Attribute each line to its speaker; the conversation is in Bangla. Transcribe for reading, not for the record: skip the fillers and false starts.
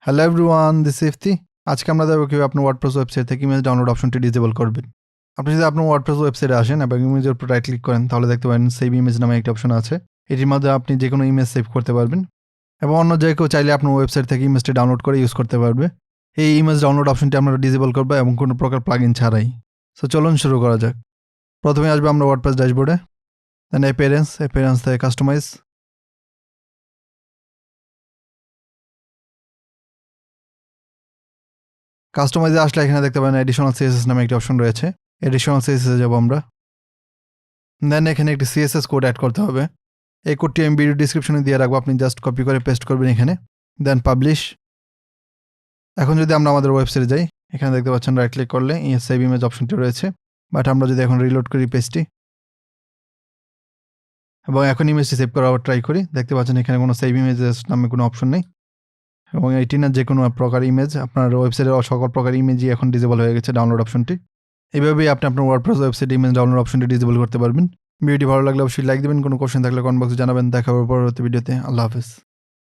Speaker 1: Hello everyone, this is Ifti. আজকে আমরা দেখব কিভাবে আপনি ওয়ার্ডপ্রেস ওয়েবসাইট থেকে ইমেজ ডাউনলোড অপশনটি ডিসেবল করবেন। আপনি যদি আপনার ওয়ার্ডপ্রেস ওয়েবসাইটে আসেন এবং ইমেজের উপর রাইট ক্লিক করেন তাহলে দেখতে পাবেন সেভ ইমেজ নামে একটি অপশন আছে। এটির মধ্যে আপনি যে কোনো ইমেজ সেভ করতে পারবেন এবং অন্য যে কেউ চাইলে আপনার ওয়েবসাইট থেকে ইমেজটি ডাউনলোড করে ইউজ করতে পারবে। এই ইমেজ ডাউনলোড অপশনটি আমরা ডিসেবল করবো এবং কোনো প্রকার প্লাগইন ছাড়াই। সো চলুন শুরু করা যাক। প্রথমে আসবে আমরা ওয়ার্ডপ্রেস ড্যাশবোর্ডে, দেন অ্যাপিয়ারেন্স থেকে কাস্টমাইজ, কাস্টমাইজে আসলে এখানে দেখতে পাবেন এডিশনাল সিএসএস নামে একটি অপশন রয়েছে। এডিশনাল সিএসএসে যাব আমরা। দেন এখানে একটি সিএসএস কোড অ্যাড করতে হবে। এই কোডটি আমি ভিডিও ডিসক্রিপশনে দিয়ে রাখবো, আপনি জাস্ট কপি করে পেস্ট করবেন এখানে, দেন পাবলিশ। এখন যদি আমরা আমাদের ওয়েবসাইটে যাই, এখানে দেখতে পাচ্ছেন রাইট ক্লিক করলে সেভ ইমেজ অপশনটি রয়েছে। বাট আমরা যদি এখন রিলোড করি পেজটি এবং এখন ইমেজটি সেভ করার ট্রাই করি, দেখতে পাচ্ছেন এখানে কোনো সেভ ইমেজেস নামে কোনো অপশন নেই এবং এটি না যে কোনো প্রকার ইমেজ, আপনার ওয়েবসাইটের সকল প্রকার ইমেজই এখন ডিসেবল হয়ে গেছে ডাউনলোড অপশনটি। এইভাবেই আপনি আপনার ওয়ার্ডপ্রেস ওয়েবসাইটে ইমেজ ডাউনলোড অপশনটি ডিসেবল করতে পারবেন। ভিডিওটি ভালো লাগলে অবশ্যই লাইক দিবেন, কোনো কোশ্চেন থাকলে কমেন্ট বক্সে জানাবেন। দেখা হবে পরবর্তী ভিডিওতে। আল্লাহ হাফেজ।